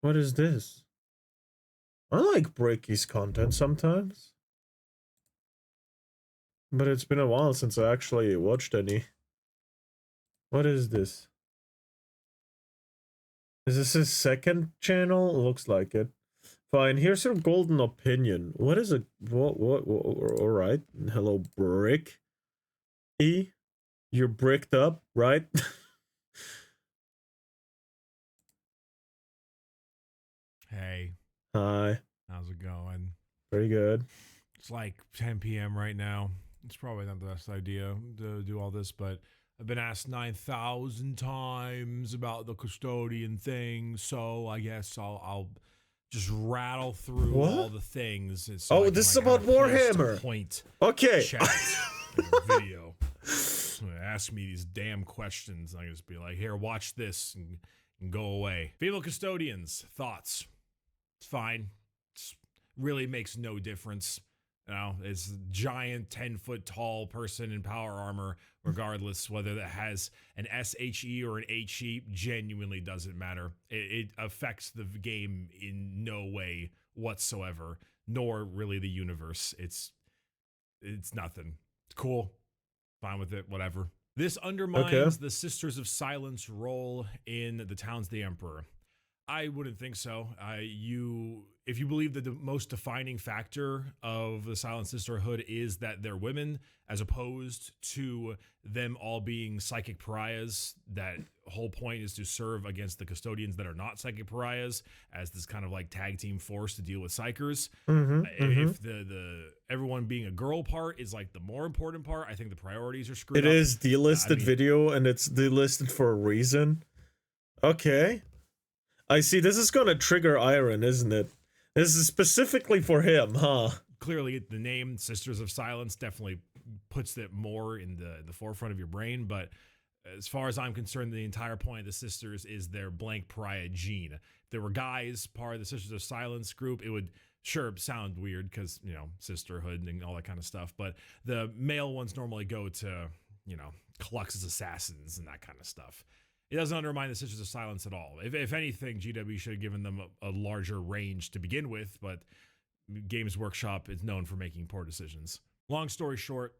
What is this? I like Breaky's content sometimes. But it's been a while since I actually watched any. What is this? Is this his second channel? Looks like it. Fine, here's your golden opinion. What is a... What alright. Hello, Brick. You're bricked up, right? Hey. Hi. How's it going? Pretty good. It's like 10 p.m. right now. It's probably not the best idea to do all this, but I've been asked 9,000 times about the custodian thing, so I guess I'll just rattle through all the things. So this is about Warhammer. Point okay. Chat in the video. Ask me these damn questions. I can just be like, here, watch this and go away. Female custodians, thoughts? It's fine. It's really makes no difference. You know, it's a giant 10-foot tall person in power armor, regardless whether that has an SHE or an HE, genuinely doesn't matter. It affects the game in no way whatsoever, nor really the universe. It's nothing. It's cool. Fine with it, whatever. This undermines the Sisters of Silence role in the Towns of the Emperor. I wouldn't think so. If you believe that the most defining factor of the Silent Sisterhood is that they're women, as opposed to them all being psychic pariahs, that whole point is to serve against the custodians that are not psychic pariahs as this kind of like tag team force to deal with psychers. If the everyone being a girl part is like the more important part, I think the priorities are screwed up. It is delisted video, and it's delisted for a reason. Okay. I see, this is gonna trigger Iron, isn't it? This is specifically for him, huh? Clearly, the name Sisters of Silence definitely puts it more in the forefront of your brain, but as far as I'm concerned, the entire point of the Sisters is their blank pariah gene. If there were guys part of the Sisters of Silence group, it would sure sound weird because, you know, sisterhood and all that kind of stuff, but the male ones normally go to, you know, Clux's assassins and that kind of stuff. It doesn't undermine the Sisters of Silence at all. If anything, GW should have given them a larger range to begin with, but Games Workshop is known for making poor decisions. Long story short,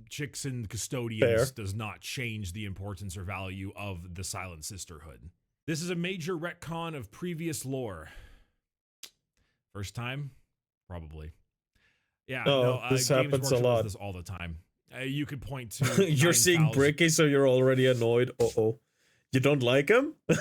Chicks and Custodians does not change the importance or value of the Silent Sisterhood. This is a major retcon of previous lore. First time? Probably. Yeah, this happens a lot. Does this all the time. You could point to you're seeing Bricky, so you're already annoyed. You don't like him? In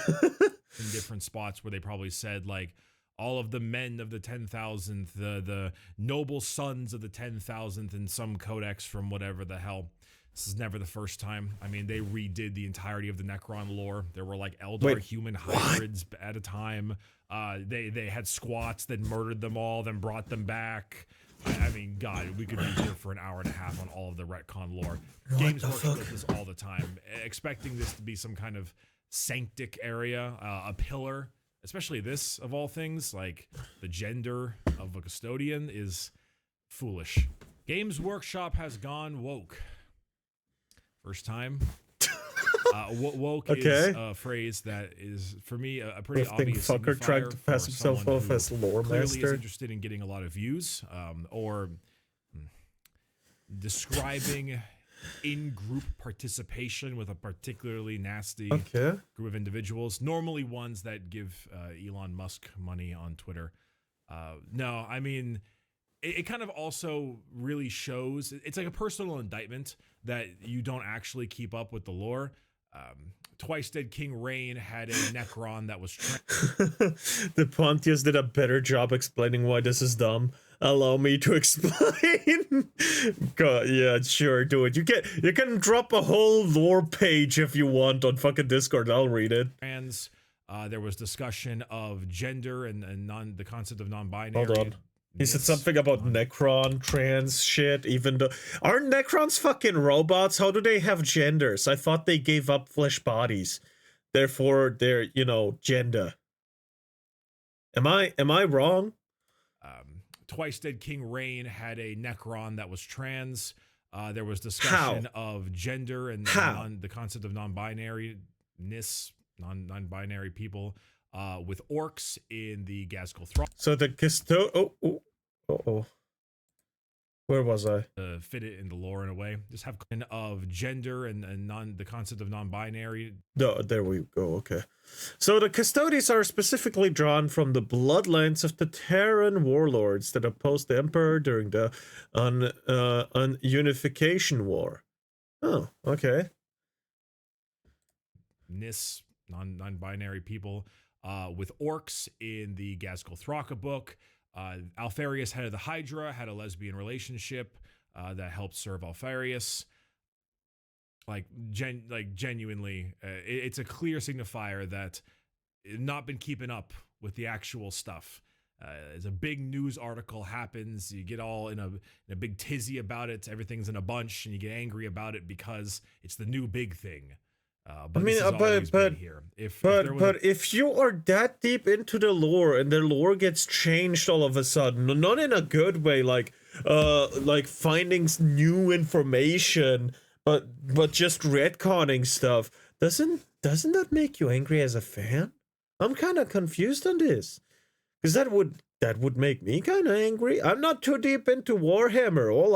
different spots where they probably said, like, all of the men of the 10,000th, the noble sons of the 10,000th in some codex from whatever the hell. This is never the first time. I mean, they redid the entirety of the Necron lore. There were, like, Eldar human hybrids at a time. They had squats that murdered them all, then brought them back. I mean, God, we could be here for an hour and a half on all of the retcon lore. Games Workshop does this all the time, expecting this to be some kind of sanctic area, a pillar, especially this, of all things, like the gender of a custodian is foolish. Games Workshop has gone woke. First time. Woke is a phrase that is, for me, a pretty obvious fucker trying to pass himself off as lore clearly master. Is interested in getting a lot of views, or describing in-group participation with a particularly nasty group of individuals, normally ones that give Elon Musk money on Twitter. No, I mean, it kind of also really shows, it's like a personal indictment that you don't actually keep up with the lore. Twice Dead King Rain had a Necron that was the Pontius did a better job explaining why this is dumb. Allow me to explain. God, yeah, sure, do it. You can drop a whole lore page if you want on fucking Discord. I'll read it. There was discussion of gender and the concept of non-binary. Hold on. He said something about Necron trans shit, even though... Aren't Necrons fucking robots? How do they have genders? I thought they gave up flesh bodies. Therefore, they're, you know, gender. Am I wrong? Twice Dead King Rain had a Necron that was trans. There was discussion of gender and the concept of non-binariness, non-binary people. with orcs in the Gaskell Thrall. So the where was I? Fit it in the lore in a way. Just have of gender and the concept of non-binary. No, there we go. Okay. So the Castodes are specifically drawn from the bloodlines of the Terran warlords that opposed the Emperor during the Unification War. Oh, okay. Nis, non-binary people, with orcs in the Gaskell Thraka book. Alfarius, head of the Hydra, had a lesbian relationship that helped serve Alfarius. Genuinely, it's a clear signifier that not been keeping up with the actual stuff. As a big news article happens, you get all in a big tizzy about it. Everything's in a bunch, and you get angry about it because it's the new big thing. But if you are that deep into the lore and the lore gets changed all of a sudden, not in a good way, like finding new information, but just retconning stuff, doesn't that make you angry as a fan? I'm kind of confused on this, because that would make me kind of angry. I'm not too deep into Warhammer. All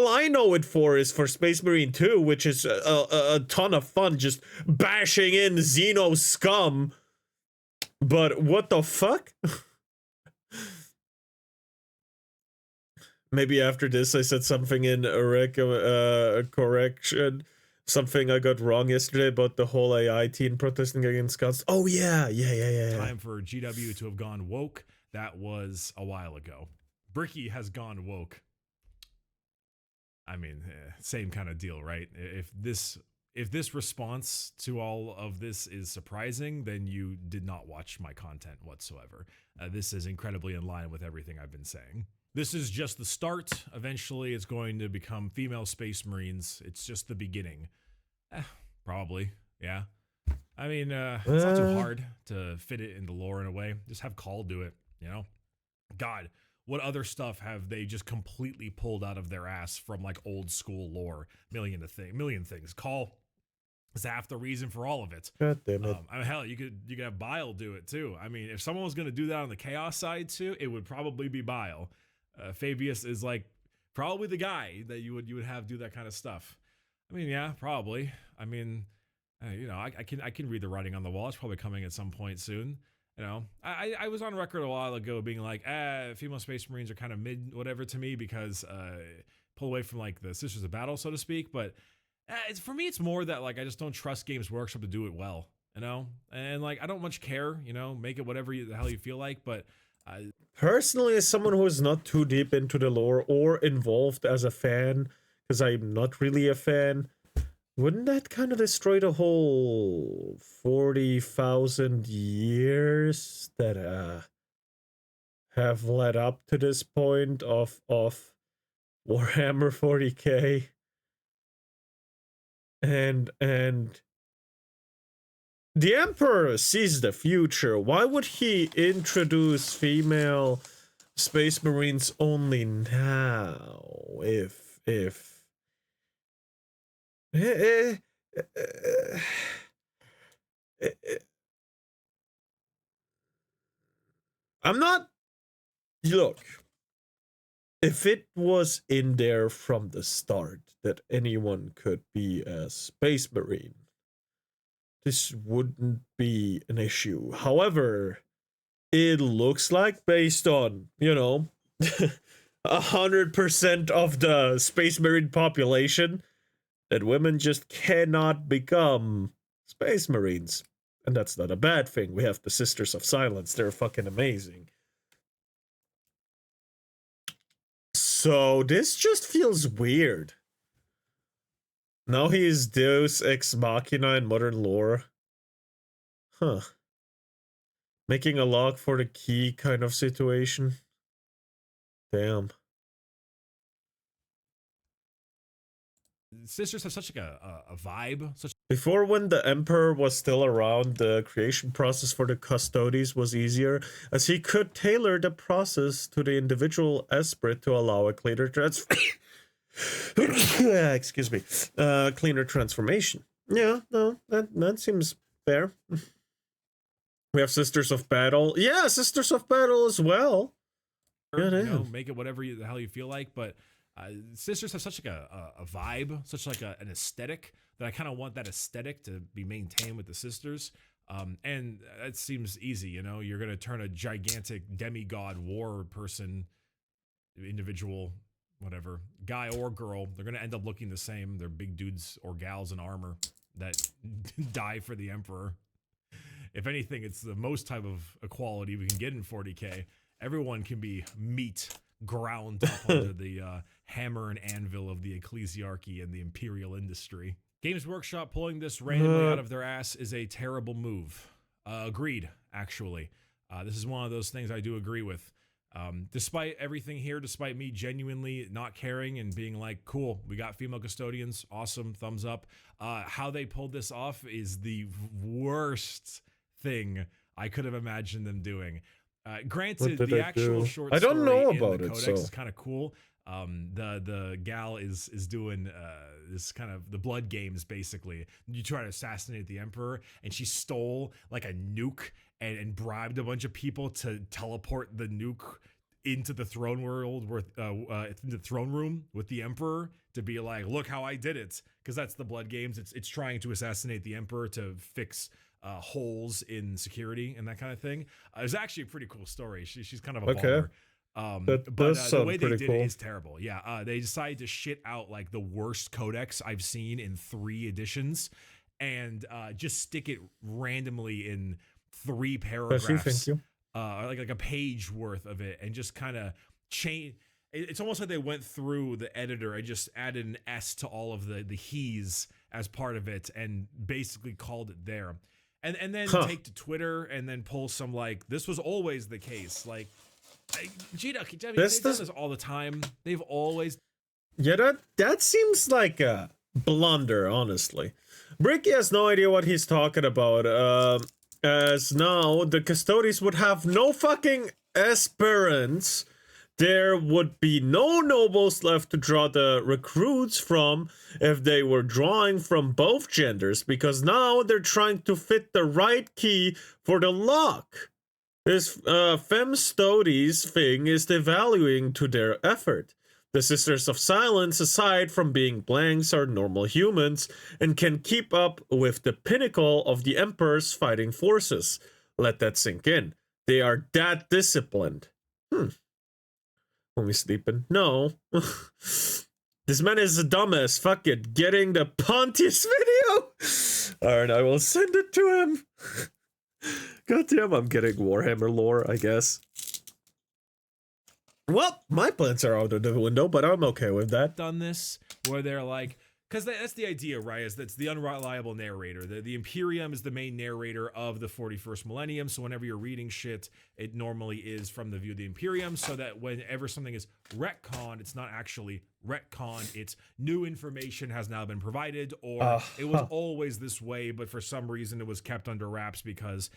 I know it for is for Space Marine 2, which is a ton of fun, just bashing in Xeno scum. But what the fuck? Maybe after this I said something in a correction. Something I got wrong yesterday about the whole AI teen protesting against guns. Oh yeah. Time for GW to have gone woke. That was a while ago. Bricky has gone woke. I mean, same kind of deal, right? If this response to all of this is surprising, then you did not watch my content whatsoever. This is incredibly in line with everything I've been saying. This is just the start. Eventually, it's going to become female Space Marines. It's just the beginning. Probably, yeah. I mean, it's not too hard to fit it in the lore in a way. Just have Call do it, you know? God, what other stuff have they just completely pulled out of their ass from like old school lore? Million things. Call is half the reason for all of it. God damn it. I mean, hell, you could have Bile do it too. I mean, if someone was going to do that on the Chaos side too, it would probably be Bile. Fabius is like probably the guy that you would have do that kind of stuff. I mean, yeah, probably. I mean, I can read the writing on the wall. It's probably coming at some point soon. You know, I was on record a while ago being like, female Space Marines are kind of mid whatever to me because pull away from like the Sisters of Battle, so to speak. But for me, it's more that like I just don't trust Games Workshop to do it well, you know, and like I don't much care, you know, make it whatever the hell you feel like, but. Personally, as someone who is not too deep into the lore or involved as a fan, because I'm not really a fan, wouldn't that kind of destroy the whole 40,000 years that have led up to this point of Warhammer 40k? And the Emperor sees the future. Why would he introduce female Space Marines only now? I'm not. Look, if it was in there from the start that anyone could be a Space Marine, this wouldn't be an issue. However, it looks like based on, 100% of the Space Marine population, that women just cannot become Space Marines. And that's not a bad thing. We have the Sisters of Silence. They're fucking amazing. So this just feels weird. Now he is Deus Ex Machina in modern lore. Huh. Making a lock for the key kind of situation. Damn. Sisters have such like a vibe. Before, when the Emperor was still around, the creation process for the Castodes was easier, as he could tailor the process to the individual esprit to allow a cleaner cleaner transformation. Yeah, no, that seems fair. We have Sisters of Battle. Yeah, Sisters of Battle as well. Yeah, You it know, is. make it whatever the hell you feel like. But sisters have such like a vibe, such like an aesthetic that I kind of want that aesthetic to be maintained with the sisters. And it seems easy, you know. You're gonna turn a gigantic demigod war person, individual, whatever, guy or girl. They're gonna end up looking the same. They're big dudes or gals in armor that die for the emperor. If anything, it's the most type of equality we can get in 40k. Everyone can be meat ground up under the hammer and anvil of the ecclesiarchy and the imperial industry. Games Workshop pulling this randomly out of their ass is a terrible move. Agreed, actually. This is one of those things I do agree with. Despite everything here, despite me genuinely not caring and being like, cool, we got female custodians, awesome, thumbs up. How they pulled this off is the worst thing I could have imagined them doing. Granted, the actual short story in the codex is kind of cool. The gal is doing this kind of the blood games, basically. You try to assassinate the emperor, and she stole like a nuke and bribed a bunch of people to teleport the nuke into the throne world, into the throne room with the emperor to be like, look how I did it, because that's the blood games. It's trying to assassinate the emperor to fix holes in security and that kind of thing. It was actually a pretty cool story. She's kind of a baller. But the way they did it is terrible. Yeah, they decided to shit out like the worst codex I've seen in 3 editions and just stick it randomly in 3 paragraphs, like a page worth of it, and just kind of change. It's almost like they went through the editor and just added an S to all of the he's as part of it and basically called it there. And then take to Twitter and then pull some like, this was always the case. Like, they've done this all the time. They've always. Yeah, that seems like a blunder, honestly. Bricky has no idea what he's talking about. As now the Custodians would have no fucking aspirants. There would be no nobles left to draw the recruits from if they were drawing from both genders, because now they're trying to fit the right key for the lock. This Femstodes thing is devaluing to their effort. The Sisters of Silence, aside from being blanks, are normal humans and can keep up with the pinnacle of the Emperor's fighting forces. Let that sink in. They are that disciplined. When we sleeping? No. This man is a dumbass. Fuck it. Getting the Pontius video? Alright, I will send it to him. Goddamn, I'm getting Warhammer lore, I guess. Well, my plans are out of the window, but I'm okay with that. Done this where they're like, because that's the idea, right? Is that's the unreliable narrator. The Imperium is the main narrator of the 41st millennium. So whenever you're reading shit, it normally is from the view of the Imperium. So that whenever something is retconned, it's not actually retconned. It's new information has now been provided, or it was always this way, but for some reason it was kept under wraps because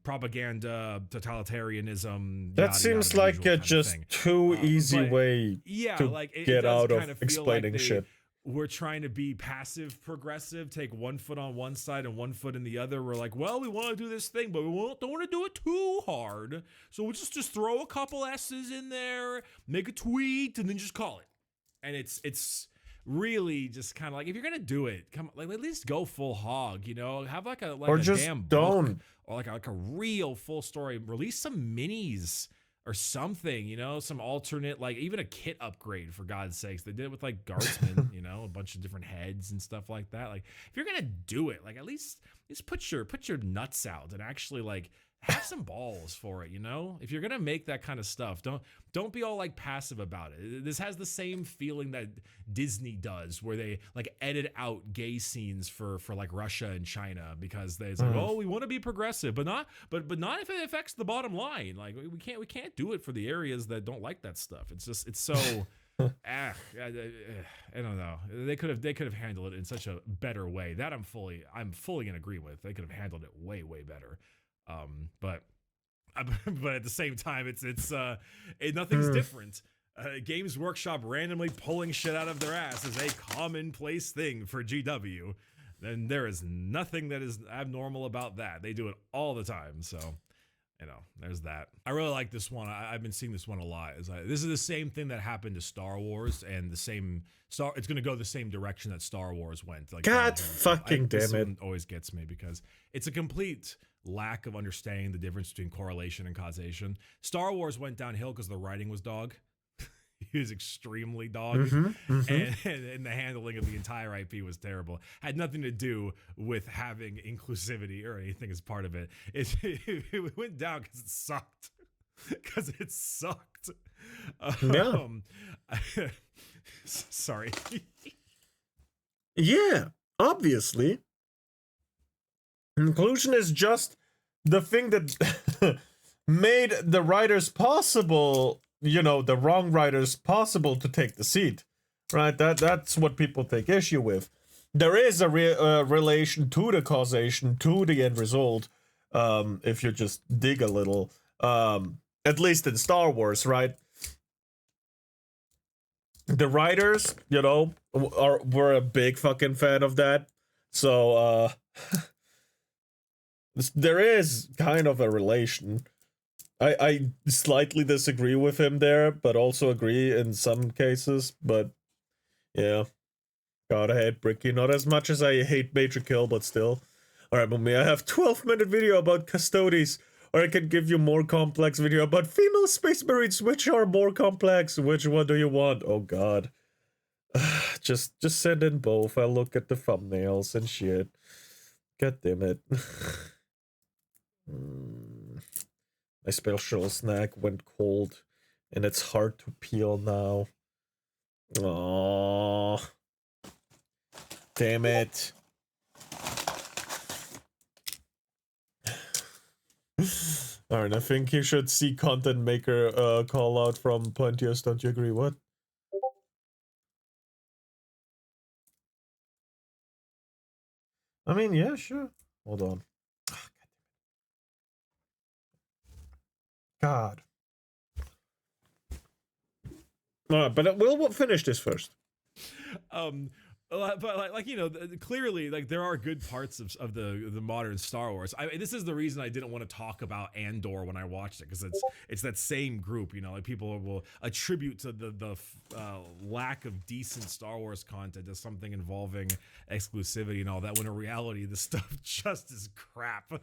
propaganda, totalitarianism. That seems like a just too easy way to like get out of explaining shit. We're trying to be passive progressive, take one foot on one side and one foot in the other. We're like, well, we want to do this thing, but we don't want to do it too hard. So we'll just throw a couple S's in there, make a tweet, and then just call it. And it's really just kind of like, if you're gonna do it, come like at least go full hog, you know, have like a damn book or like a real full story. Release some minis or something, you know, some alternate, like even a kit upgrade, for God's sakes. They did it with like guardsmen, you know, a bunch of different heads and stuff like that. Like if you're gonna do it, like at least put your nuts out and actually like have some balls for it, you know? If you're gonna make that kind of stuff, don't be all like passive about it. This has the same feeling that Disney does, where they like edit out gay scenes for like Russia and China because they're like, oh, we want to be progressive, but not if it affects the bottom line. Like we can't do it for the areas that don't like that stuff. It's so I don't know. They could have handled it in such a better way. That I'm fully gonna agree with. They could have handled it way better. But at the same time, nothing's different. Games Workshop randomly pulling shit out of their ass is a commonplace thing for GW. And there is nothing that is abnormal about that. They do it all the time. So, there's that. I really like this one. I've been seeing this one a lot. This is the same thing that happened to Star Wars, and it's going to go the same direction that Star Wars went. Like, God fucking damn it. One always gets me because it's a complete lack of understanding the difference between correlation and causation. Star Wars went downhill because the writing was dog. He was extremely dog, and the handling of the entire IP was terrible. Had nothing to do with having inclusivity or anything as part of it. It went down because it sucked. Because it sucked. Yeah. Sorry. Yeah, obviously. Inclusion is just the thing that made the writers possible, the wrong writers possible to take the seat, right? That's what people take issue with. There is a relation to the causation, to the end result, if you just dig a little, at least in Star Wars, right? The writers, were a big fucking fan of that. So, there is kind of a relation. I slightly disagree with him there, but also agree in some cases. But yeah, God, I hate Bricky. Not as much as I hate Major Kill, but still. Alright, Mummy, I have 12-minute video about Castodes, or I can give you more complex video about female space marines. Which are more complex? Which one do you want? Oh God. Just send in both. I'll look at the thumbnails and shit. God damn it. My special snack went cold, and it's hard to peel now. Aww. Damn it. Alright, I think you should see content maker call out from Pontius, don't you agree? What? I mean, yeah, sure. Hold on. God. Alright, but we'll finish this first. But clearly, like, there are good parts of the modern Star Wars. This is the reason I didn't want to talk about Andor when I watched it, because it's that same group, like, people will attribute to the lack of decent Star Wars content as something involving exclusivity and all that, when in reality the stuff just is crap.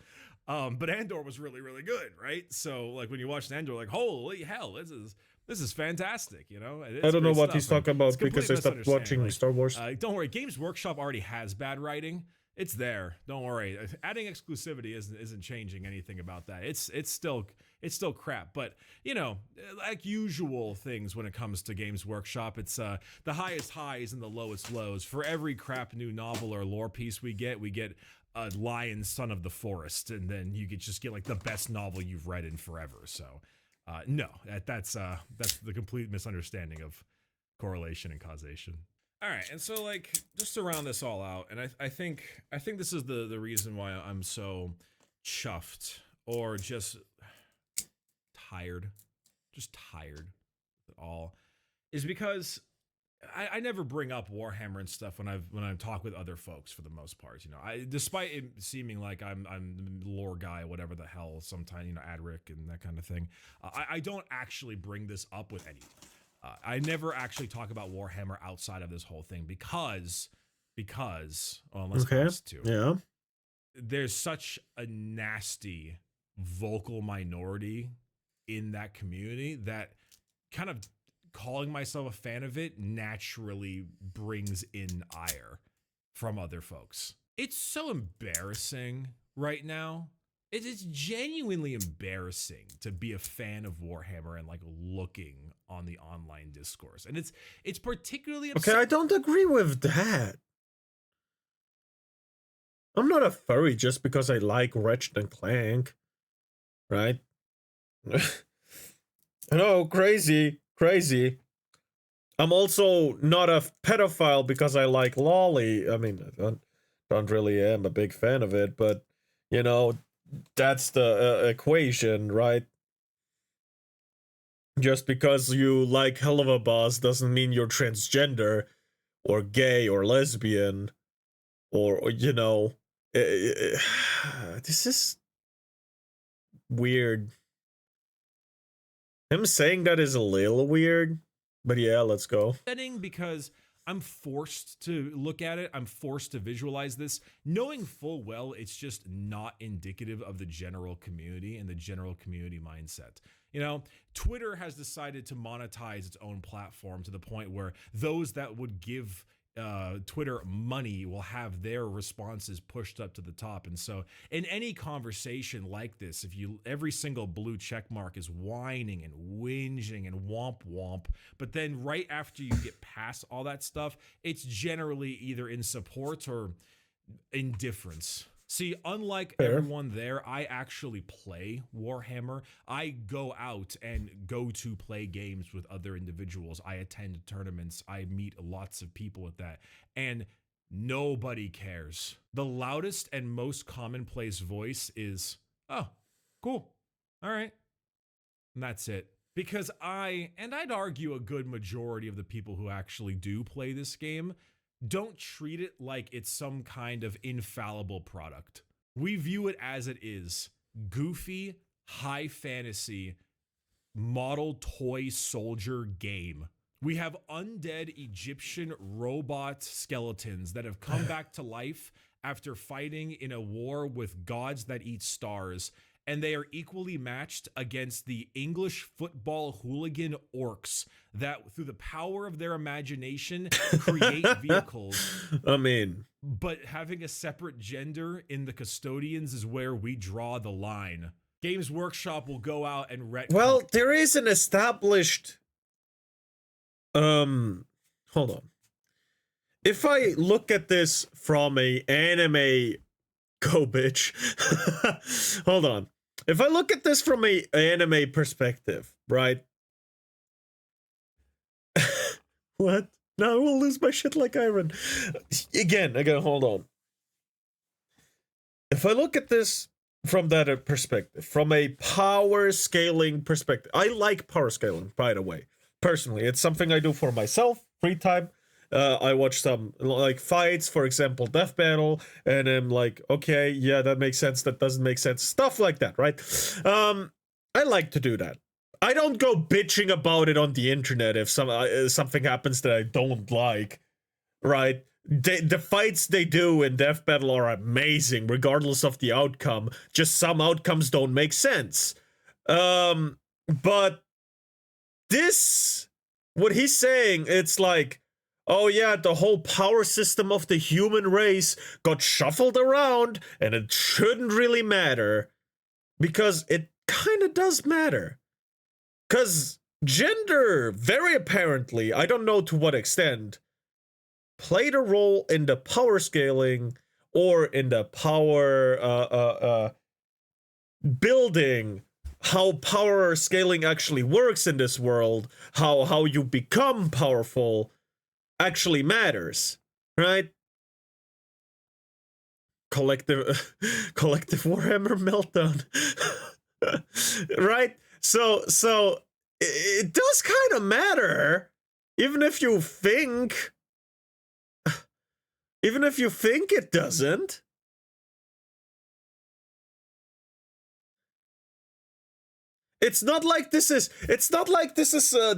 But Andor was really, really good, right? So, like, when you watch Andor, like, holy hell, this is fantastic, I don't know what he's talking about because I stopped watching Star Wars. Don't worry, Games Workshop already has bad writing. It's there. Don't worry. Adding exclusivity isn't changing anything about that. It's still crap. But like usual things when it comes to Games Workshop, it's the highest highs and the lowest lows. For every crap new novel or lore piece we get a lion son of the forest, and then you just get like the best novel you've read in forever. So. No, that's the complete misunderstanding of correlation and causation. All right, and so, like, just to round this all out, and I think this is the reason why I'm so chuffed, or just tired at all, is because I never bring up Warhammer and stuff when I talk with other folks, for the most part. Despite it seeming like I'm the lore guy, whatever the hell, sometimes, Adric and that kind of thing. I don't actually bring this up with anyone. I never actually talk about Warhammer outside of this whole thing because unless to, yeah, there's such a nasty vocal minority in that community that kind of calling myself a fan of it naturally brings in ire from other folks. It's so embarrassing right now. It is genuinely embarrassing to be a fan of Warhammer and, like, looking on the online discourse. And it's particularly upsetting. Okay, I don't agree with that. I'm not a furry just because I like Ratchet and Clank, right? I know, crazy. I'm also not a pedophile because I like lolly. I mean, I don't really am a big fan of it, but that's the equation, right? Just because you like Helluva Boss doesn't mean you're transgender or gay or lesbian. or you know, this is weird. Him saying that is a little weird, but yeah, let's go. Because I'm forced to look at it. I'm forced to visualize this, knowing full well it's just not indicative of the general community and the general community mindset. You know, Twitter has decided to monetize its own platform to the point where those that would give Twitter money will have their responses pushed up to the top. And so in any conversation like this, if you every single blue check mark is whining and whinging and womp womp, but then right after you get past all that stuff, it's generally either in support or indifference. See, unlike everyone there, I actually play Warhammer. I go out and go to play games with other individuals. I attend tournaments. I meet lots of people with that. And nobody cares. The loudest and most commonplace voice is, oh, cool. All right. And that's it. Because I'd argue a good majority of the people who actually do play this game don't treat it like it's some kind of infallible product. We view it as it is: goofy, high fantasy, model toy soldier game. We have undead Egyptian robot skeletons that have come back to life after fighting in a war with gods that eat stars, and they are equally matched against the English football hooligan orcs that, through the power of their imagination, create vehicles. I mean, but having a separate gender in the custodians is where we draw the line. Games Workshop will go out and well, there is an established hold on. If I look at this from a anime go bitch. Hold on. If I look at this from a anime perspective, right? What? No, I will lose my shit like iron. Again, hold on. If I look at this from that perspective, from a power scaling perspective, I like power scaling, by the way. Personally, it's something I do for myself, free time. I watch some like fights, for example, Death Battle, and I'm like, okay, yeah, that makes sense, that doesn't make sense, stuff like that, right? I like to do that. I don't go bitching about it on the internet if something happens that I don't like, right? The fights they do in Death Battle are amazing, regardless of the outcome. Just some outcomes don't make sense. But this, what he's saying, it's like, oh yeah, the whole power system of the human race got shuffled around, and it shouldn't really matter. Because it kind of does matter. Because gender, very apparently, I don't know to what extent, played a role in the power scaling or in the power building, how power scaling actually works in this world, how you become powerful actually matters, right? Collective Warhammer meltdown. Right? So it does kind of matter, even if you think it doesn't. It's not like this is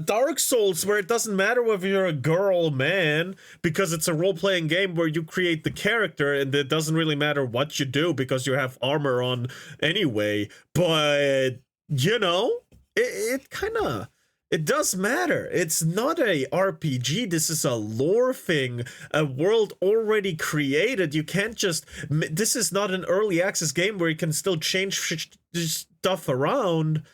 Dark Souls, where it doesn't matter whether you're a girl or man, because it's a role-playing game where you create the character and it doesn't really matter what you do because you have armor on anyway. But you know, it does matter. It's not a RPG. This is a lore thing, a world already created. You can't just, this is not an early access game where you can still change stuff around.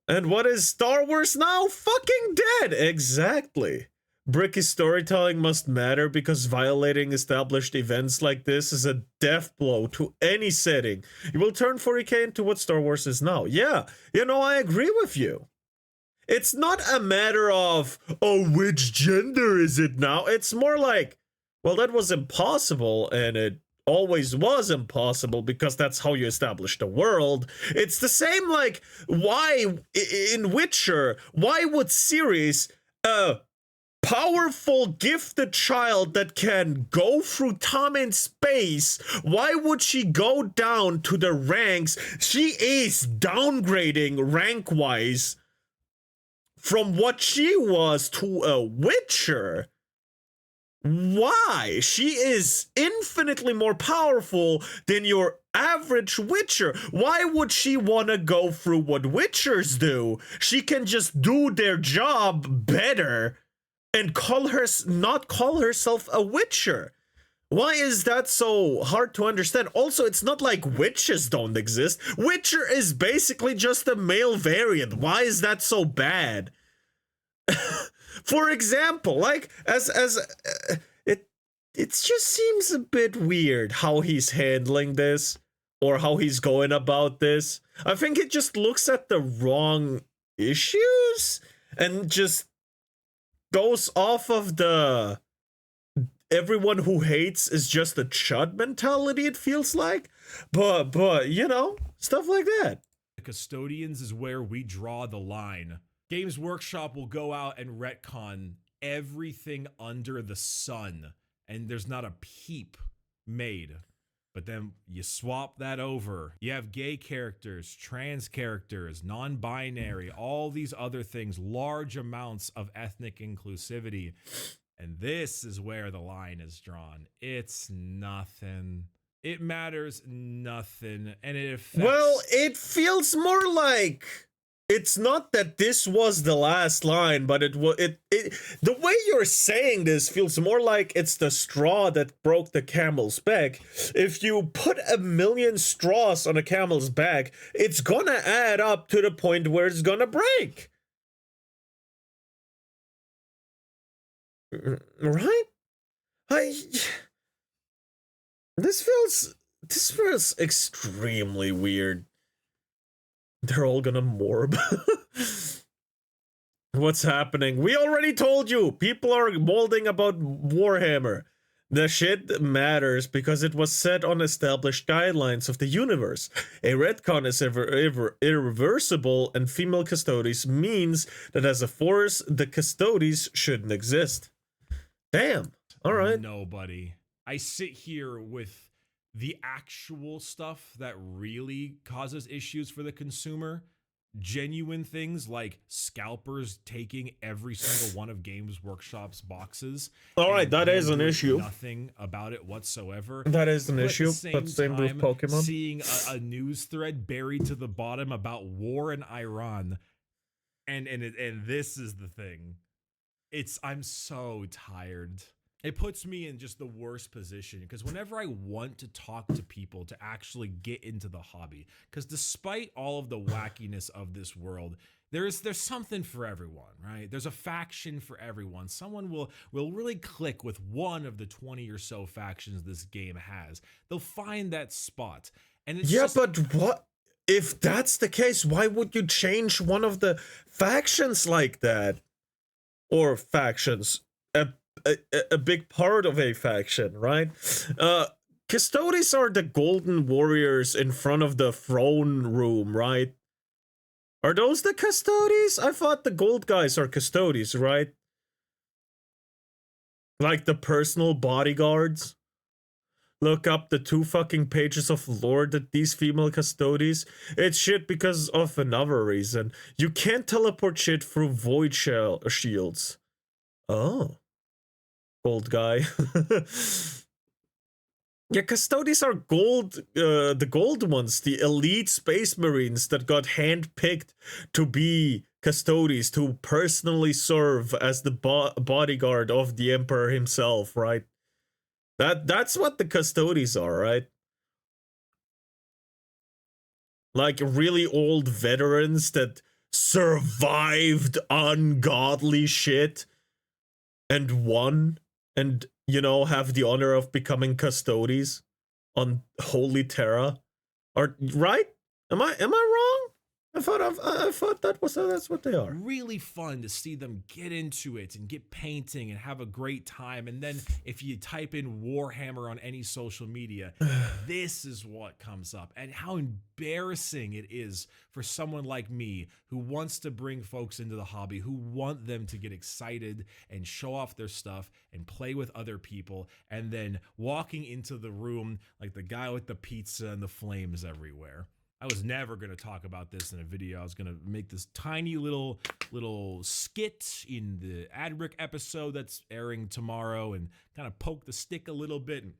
And what is Star Wars now? Fucking dead! Exactly. Bricky storytelling must matter because violating established events like this is a death blow to any setting. You will turn 40k into what Star Wars is now. Yeah, you know, I agree with you. It's not a matter of, oh, which gender is it now? It's more like, well, that was impossible, and it always was impossible because that's how you establish the world. It's the same like, why in Witcher, why would Ciri's powerful, gifted child that can go through time and space, why would she go down to the ranks? She is downgrading rank-wise from what she was to a Witcher. Why? She is infinitely more powerful than your average Witcher. Why would she want to go through what Witchers do? She can just do their job better and not call herself a Witcher. Why is that so hard to understand? Also, it's not like witches don't exist. Witcher is basically just a male variant. Why is that so bad? For example, like it just seems a bit weird how he's handling this or how he's going about this. I think it just looks at the wrong issues and just goes off of the everyone who hates is just a chud mentality, it feels like. But you know, stuff like that. The Custodians is where we draw the line. Games Workshop will go out and retcon everything under the sun, and there's not a peep made. But then you swap that over. You have gay characters, trans characters, non-binary, all these other things, large amounts of ethnic inclusivity. And this is where the line is drawn. It's nothing. It matters nothing. And it affects... Well, it feels more like... It's not that this was the last line, but it the way you're saying this feels more like it's the straw that broke the camel's back. If you put 1 million straws on a camel's back, it's gonna add up to the point where it's gonna break. Right? This feels extremely weird. They're all gonna morb. What's happening? We already told you! People are molding about Warhammer. The shit matters because it was set on established guidelines of the universe. A retcon is irreversible, and Female Castodes means that as a force, the Castodes shouldn't exist. Damn. Alright. Nobody. I sit here with the actual stuff that really causes issues for the consumer. Genuine things like scalpers taking every single one of Games Workshop's boxes. Alright, that is an issue. Nothing about it whatsoever. That is an issue, but same with Pokemon. Seeing a news thread buried to the bottom about war in Iran. And this is the thing. I'm so tired. It puts me in just the worst position because whenever I want to talk to people to actually get into the hobby, because despite all of the wackiness of this world, there's something for everyone, right? There's a faction for everyone. Someone will really click with one of the 20 or so factions this game has. They'll find that spot. And it's but what if that's the case? Why would you change one of the factions like that? Or factions? A big part of a faction, right? Custodes are the golden warriors in front of the throne room, right? Are those the Custodes? I thought the gold guys are Custodes, right? Like the personal bodyguards. Look up the 2 fucking pages of lore that these female Custodes. It's shit because of another reason. You can't teleport shit through void shields. Oh. Gold guy. Yeah, Custodes are gold, the gold ones, the elite space marines that got handpicked to be Custodes, to personally serve as the bodyguard of the Emperor himself, right? That's what the Custodes are, right? Like really old veterans that survived ungodly shit and won. And, you know, have the honor of becoming Custodes on Holy Terra. Right? Am I wrong? I thought that's what they are. Really fun to see them get into it and get painting and have a great time. And then if you type in Warhammer on any social media, this is what comes up. And how embarrassing it is for someone like me who wants to bring folks into the hobby, who want them to get excited and show off their stuff and play with other people, and then walking into the room like the guy with the pizza and the flames everywhere. I was never going to talk about this in a video. I was going to make this tiny little skit in the Adric episode that's airing tomorrow and kind of poke the stick a little bit and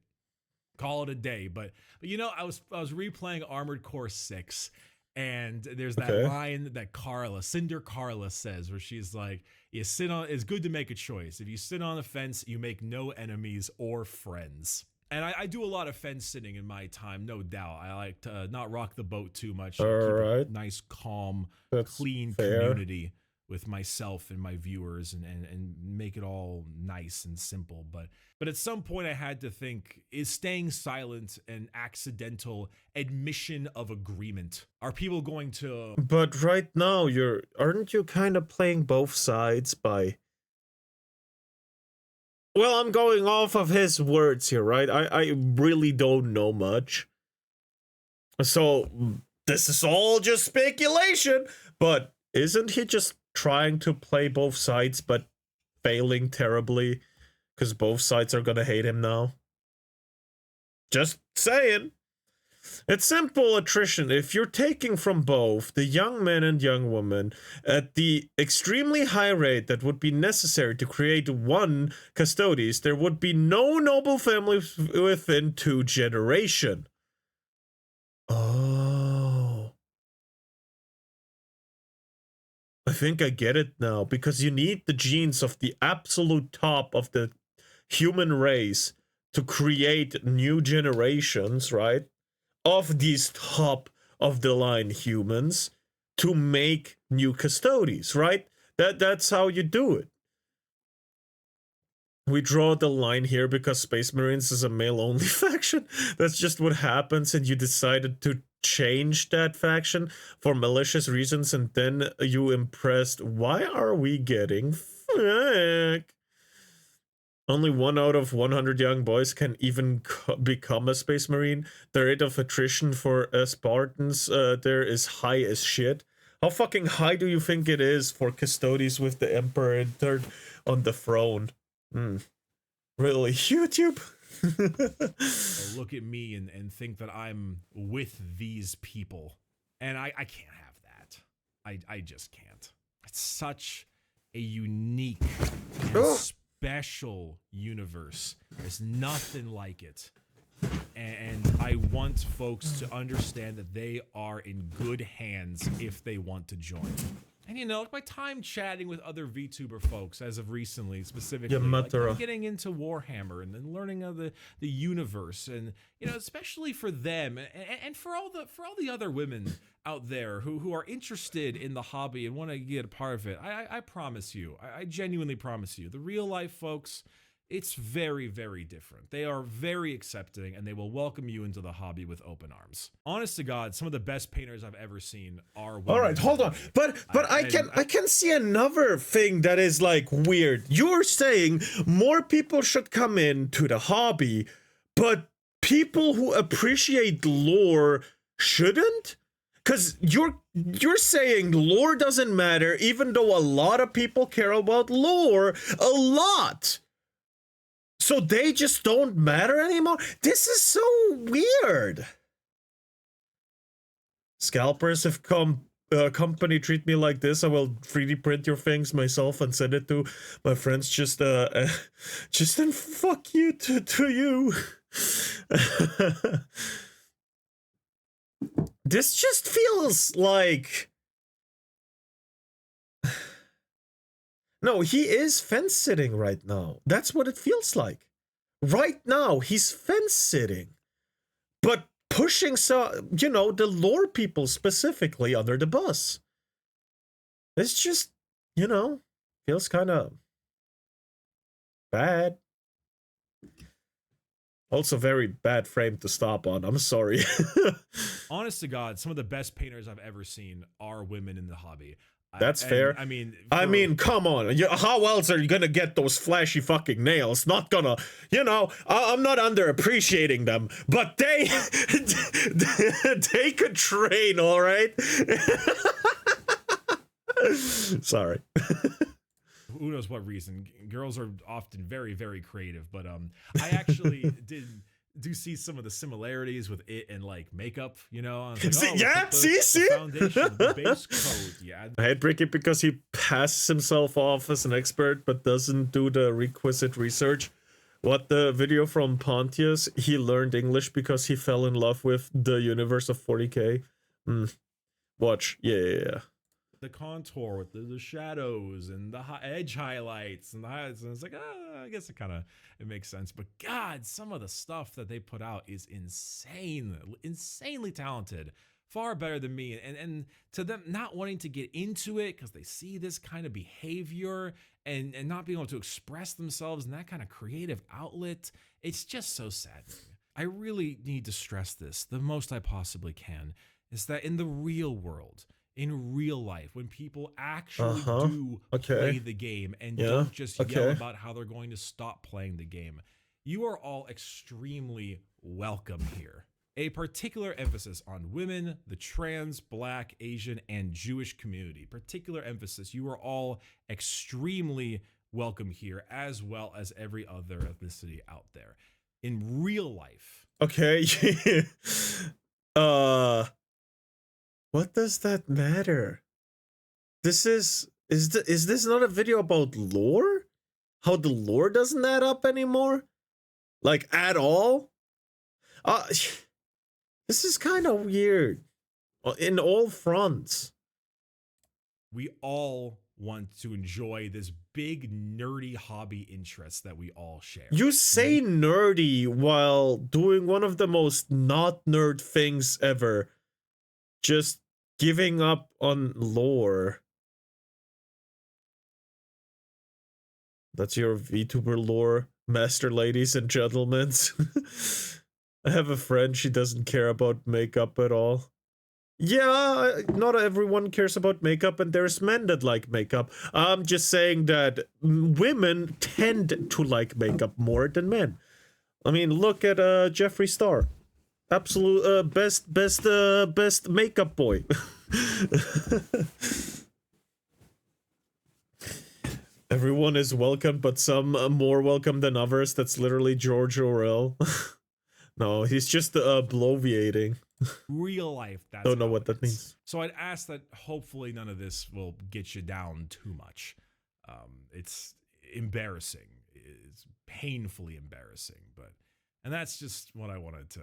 call it a day. But you know, I was replaying Armored Core 6, and there's that line that Cinder Carla says, where she's like, it's good to make a choice. If you sit on the fence, you make no enemies or friends. And I do a lot of fence sitting in my time, no doubt. I like to not rock the boat too much. Keep a nice, calm, clean community with myself and my viewers, and make it all nice and simple. But at some point I had to think, is staying silent an accidental admission of agreement? Are people going to... But right now, aren't you kind of playing both sides by... Well, I'm going off of his words here, right? I really don't know much. So, this is all just speculation, but isn't he just trying to play both sides, but failing terribly? Because both sides are gonna hate him now? Just saying. It's simple attrition. If you're taking from both the young men and young women at the extremely high rate that would be necessary to create one Castodes, there would be no noble family within 2 generations. Oh. I think I get it now, because you need the genes of the absolute top of the human race to create new generations, right? Of these top of the line humans to make new Castodes, right? That's how you do it. We draw the line here because Space Marines is a male-only faction. That's just what happens, and you decided to change that faction for malicious reasons, and then you impressed. Why are we getting fuck? Only 1 out of 100 young boys can even become a Space Marine. The rate of attrition for Spartans there is high as shit. How fucking high do you think it is for Castodes with the Emperor entered on the throne? Really? YouTube? Look at me and think that I'm with these people. And I can't have that. I just can't. It's such a unique and special universe. There's nothing like it. And I want folks to understand that they are in good hands if they want to join. And you know, like my time chatting with other VTuber folks as of recently, specifically, like getting into Warhammer and then learning of the universe, and you know, especially for them and for all the other women out there who are interested in the hobby and want to get a part of it. I promise you, I genuinely promise you, the real life folks, it's very, very different. They are very accepting, and they will welcome you into the hobby with open arms. Honest to God, some of the best painters I've ever seen are women. All right, hold on. But I can see another thing that is like weird. You're saying more people should come in to the hobby, but people who appreciate lore shouldn't? Because you're saying lore doesn't matter, even though a lot of people care about lore a lot. So they just don't matter anymore? This is so weird. Scalpers, if company treat me like this, I will 3D print your things myself and send it to my friends. Just then fuck you to you. This just feels like... No, he is fence sitting right now. That's what it feels like. Right now, he's fence sitting. But pushing, the lore people specifically under the bus. It's just, feels kind of bad. Also, very bad frame to stop on. I'm sorry. Honest to God, some of the best painters I've ever seen are women in the hobby. That's fair. I mean, I mean, come on. How else are you gonna get those flashy fucking nails? Not gonna, I'm not underappreciating them, but they they could train, all right. Sorry. Who knows what reason? Girls are often very, very creative, but I actually do see some of the similarities with it and like makeup, I was like, See, oh, yeah, the foundation, the base coat, yeah. I hate Ricky because he passes himself off as an expert but doesn't do the requisite research. What the video from Pontius, he learned English because he fell in love with the universe of 40k. Watch, yeah. The contour with the shadows and the edge highlights and the highlights, and it's like, I guess it makes sense. But God, some of the stuff that they put out is insanely talented, far better than me. And to them not wanting to get into it because they see this kind of behavior and not being able to express themselves in that kind of creative outlet, it's just so sad. I really need to stress this the most I possibly can, is that in the real world, in real life, when people actually do play the game and don't just yell about how they're going to stop playing the game, you are all extremely welcome here. A particular emphasis on women, the trans, Black, Asian, and Jewish community. Particular emphasis. You are all extremely welcome here, as well as every other ethnicity out there. In real life. Okay. What does that matter? Is this not a video about lore? How the lore doesn't add up anymore? Like, at all? This is kind of weird. In all fronts. We all want to enjoy this big nerdy hobby interest that we all share. You say nerdy while doing one of the most not nerd things ever. Just giving up on lore. That's your VTuber lore, master ladies and gentlemen. I have a friend, she doesn't care about makeup at all. Yeah, not everyone cares about makeup, and there's men that like makeup. I'm just saying that women tend to like makeup more than men. I mean, look at Jeffree Star. Absolute best makeup boy. Everyone is welcome, but some more welcome than others. That's literally George Orwell. No, he's just bloviating. Real life. Don't know what that means. So I'd ask that hopefully none of this will get you down too much. It's embarrassing. It's painfully embarrassing, and that's just what I wanted to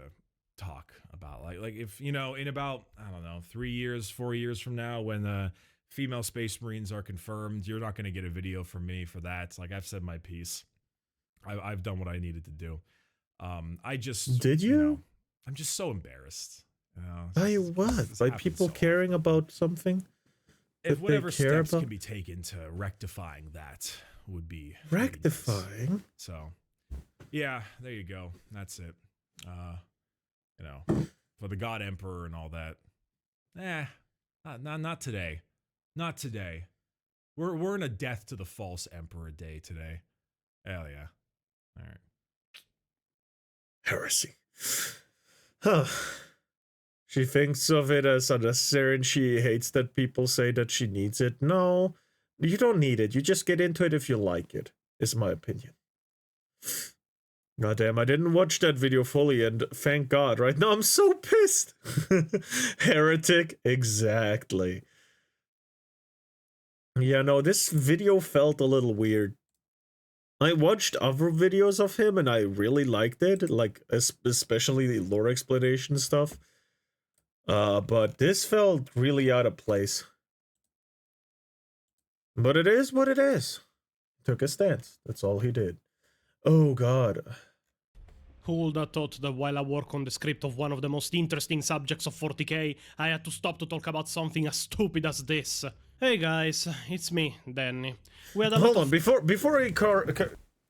talk about. Like if, in about, I don't know, 3 years, 4 years from now, when female space marines are confirmed, you're not going to get a video from me for that. Like, I've said my piece. I've done what I needed to do. I just... Did you? I'm just so embarrassed. By what? By people caring about something? If whatever steps can be taken to rectifying that would be... Rectifying? Nice. So, yeah, there you go. That's it. For the God Emperor and all that. Not today. Not today. We're in a death to the false Emperor day today. Hell yeah. All right. Heresy. Huh. She thinks of it as unnecessary and she hates that people say that she needs it. No, you don't need it. You just get into it if you like it, is my opinion. Goddamn, I didn't watch that video fully, and thank God. Right now I'm so pissed. Heretic, exactly. Yeah, no, this video felt a little weird. I watched other videos of him and I really liked it, like especially the lore explanation stuff. But this felt really out of place. But it is what it is. Took a stance. That's all he did. Oh God. Who would have thought that while I work on the script of one of the most interesting subjects of 40k, I had to stop to talk about something as stupid as this. Hey guys, it's me, Danny. Hold on, before he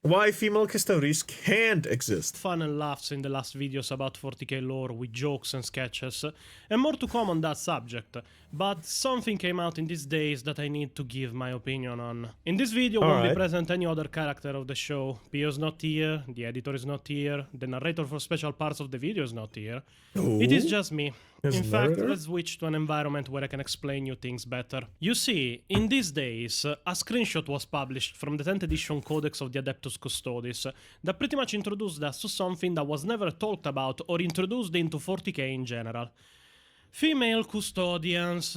why female custodies can't exist. Fun and laughs in the last videos about 40k lore with jokes and sketches, and more to come on that subject, but something came out in these days that I need to give my opinion on. In this video won't be present any other character of the show. Pio's not here, the editor is not here, the narrator for special parts of the video is not here. Ooh. It is just me. There's In fact, narrator? let's switch to an environment where I can explain you things better. You see, in these days, a screenshot was published from the 10th edition Codex of the Adeptus Custodes that pretty much introduced us to something that was never talked about or introduced into 40k in general. Female custodians.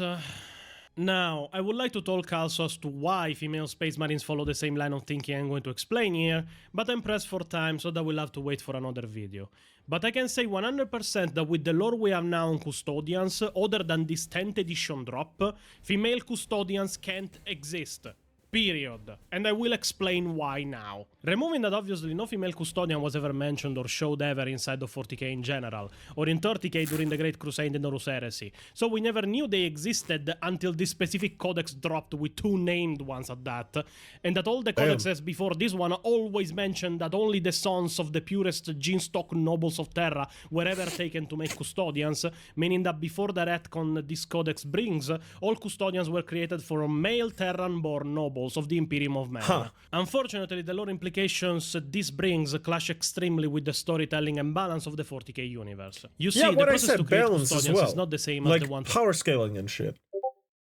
Now, I would like to talk also as to why female space marines follow the same line of thinking I'm going to explain here, but I'm pressed for time, so that we'll have to wait for another video. But I can say 100% that with the lore we have now on custodians, other than this 10th edition drop, female custodians can't exist. Period. And I will explain why now. Removing that obviously no female custodian was ever mentioned or showed ever inside of 40k in general, or in 30k during the Great Crusade and Horus Heresy, so we never knew they existed until this specific codex dropped with 2 named ones at that, and that all the codexes before this one always mentioned that only the sons of the purest gene-stock nobles of Terra were ever taken to make custodians, meaning that before the retcon this codex brings, all custodians were created for male Terran-born nobles of the Imperium of Man. Unfortunately, the lore implications this brings clash extremely with the storytelling and balance of the 40k universe. You see, the process to create custodians is not the same as the one power scaling and shit.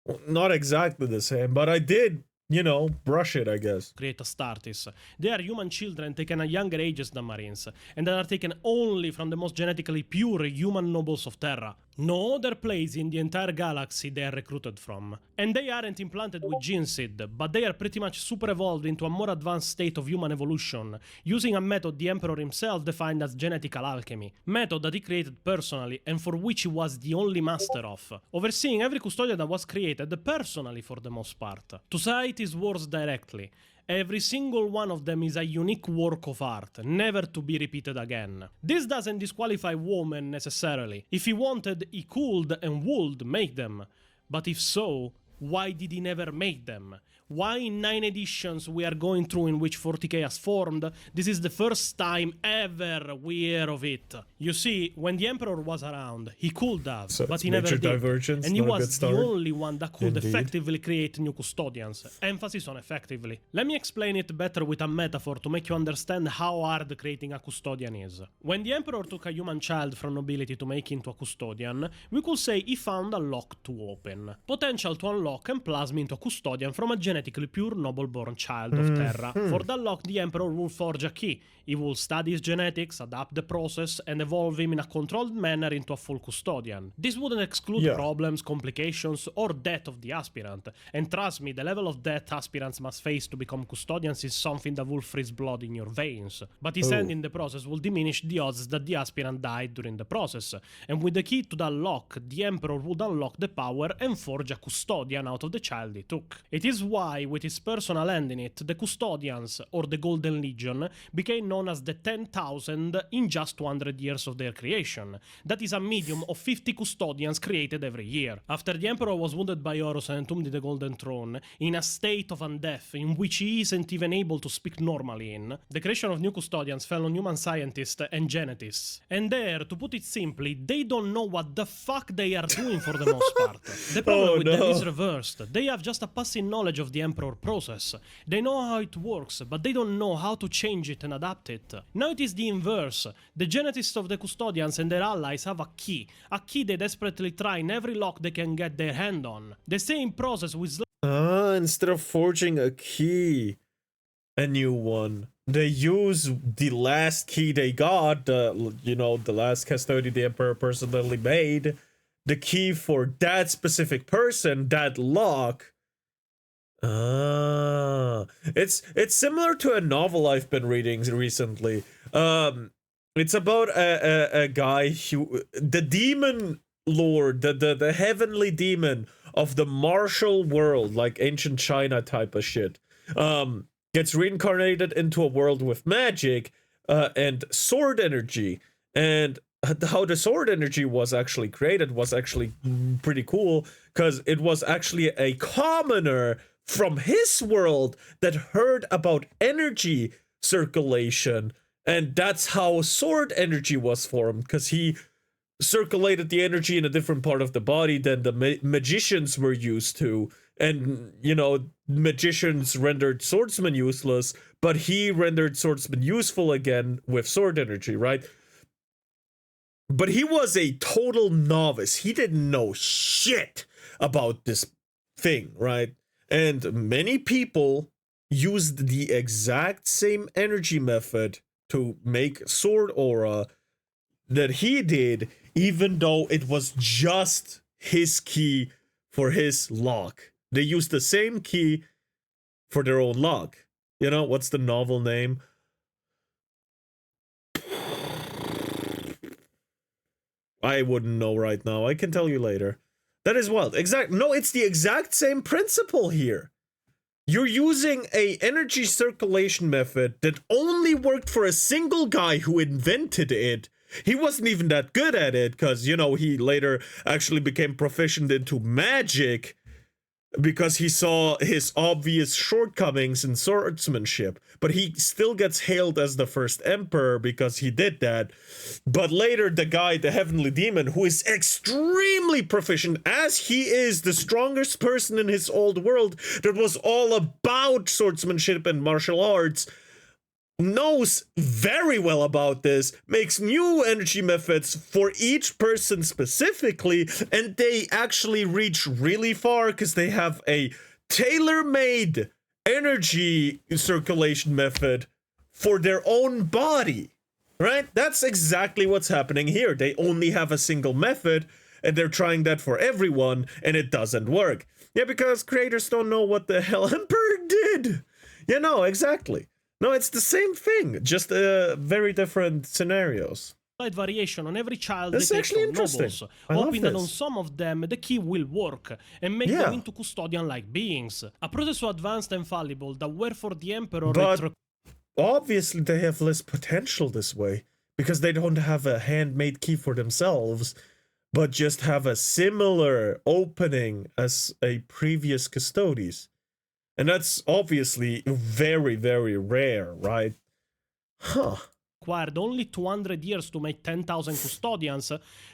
Well, not exactly the same, but I did, you know, brush it, I guess. Create Astartes. They are human children taken at younger ages than Marines, and that are taken only from the most genetically pure human nobles of Terra. No other place in the entire galaxy they are recruited from. And they aren't implanted with gene seed, but they are pretty much super evolved into a more advanced state of human evolution, using a method the Emperor himself defined as genetical alchemy. Method that he created personally, and for which he was the only master of, overseeing every custodian that was created personally for the most part. To cite his words directly, every single one of them is a unique work of art, never to be repeated again. This doesn't disqualify women necessarily. If he wanted, he could and would make them. But if so, why did he never make them? Why in 9 editions we are going through in which 40k has formed, this is the first time ever we hear of it? You see, when the Emperor was around, he could have, So but he never did. Divergence, and he not a was good the start. only one that could Indeed. effectively create new custodians. Emphasis on effectively. Let me explain it better with a metaphor to make you understand how hard creating a custodian is. When the Emperor took a human child from nobility to make into a custodian, we could say he found a lock to open. Potential to unlock and plasm into a custodian from a genetically pure noble-born child of Terra. For that lock, the Emperor will forge a key. He will study his genetics, adapt the process, and evolve him in a controlled manner into a full custodian. This wouldn't exclude problems, complications, or death of the aspirant. And trust me, the level of death aspirants must face to become custodians is something that will freeze blood in your veins. But his end in the process will diminish the odds that the aspirant died during the process. And with the key to that lock, the Emperor would unlock the power and forge a custodian out of the child he took. It is why, with his personal hand in it, the custodians, or the Golden Legion, became known as the 10,000 in just 200 years of their creation. That is a medium of 50 custodians created every year. After the Emperor was wounded by Horus and entombed in the Golden Throne, in a state of undeath in which he isn't even able to speak normally in, the creation of new custodians fell on human scientists and genetists. And there, to put it simply, they don't know what the fuck they are doing for the most part. The problem with them is reversed. They have just a passing knowledge of the Emperor process. They know how it works, but they don't know how to change it and adapt it. Now it is the inverse. The genetists of the custodians and their allies have a key they desperately try in every lock they can get their hand on. The same process with Instead of forging a key, a new one, they use the last key they got, the last custodian the Emperor personally made, the key for that specific person, that lock. It's similar to a novel I've been reading recently. It's about a guy who, the demon lord, the heavenly demon of the martial world, like ancient China type of shit, gets reincarnated into a world with magic and sword energy. And how the sword energy was actually created was actually pretty cool, because it was actually a commoner from his world that heard about energy, circulation, and that's how sword energy was formed, because he circulated the energy in a different part of the body than the magicians were used to. And, you know, magicians rendered swordsmen useless, but he rendered swordsmen useful again with sword energy, right? But he was a total novice. He didn't know shit about this thing, right? And many people used the exact same energy method to make sword aura that he did, even though it was just his key for his lock. They used the same key for their own lock. You know, what's the novel name? I wouldn't know right now. I can tell you later. That is wild. No, it's the exact same principle here. You're using a energy circulation method that only worked for a single guy who invented it. He wasn't even that good at it, because, you know, he later actually became proficient into magic because he saw his obvious shortcomings in swordsmanship. But he still gets hailed as the first emperor because he did that. But later, the guy, the heavenly demon, who is extremely proficient, as he is the strongest person in his old world that was all about swordsmanship and martial arts, knows very well about this, makes new energy methods for each person specifically, and they actually reach really far because they have a tailor-made energy circulation method for their own body, right? That's exactly what's happening here. They only have a single method, and they're trying that for everyone, and it doesn't work. Yeah, because creators don't know what the hell Emperor did. Yeah, no, exactly. No, it's the same thing, just very different scenarios. Slight variation on every child This is they take actually from interesting. nobles, I love hoping that this. on some of them the key will work and make them into custodian-like beings. A process so advanced and fallible that were for the Emperor But obviously they have less potential this way, because they don't have a handmade key for themselves, but just have a similar opening as a previous Custodes. And that's obviously very, very rare, right? Huh. required only 200 years to make 10,000 custodians.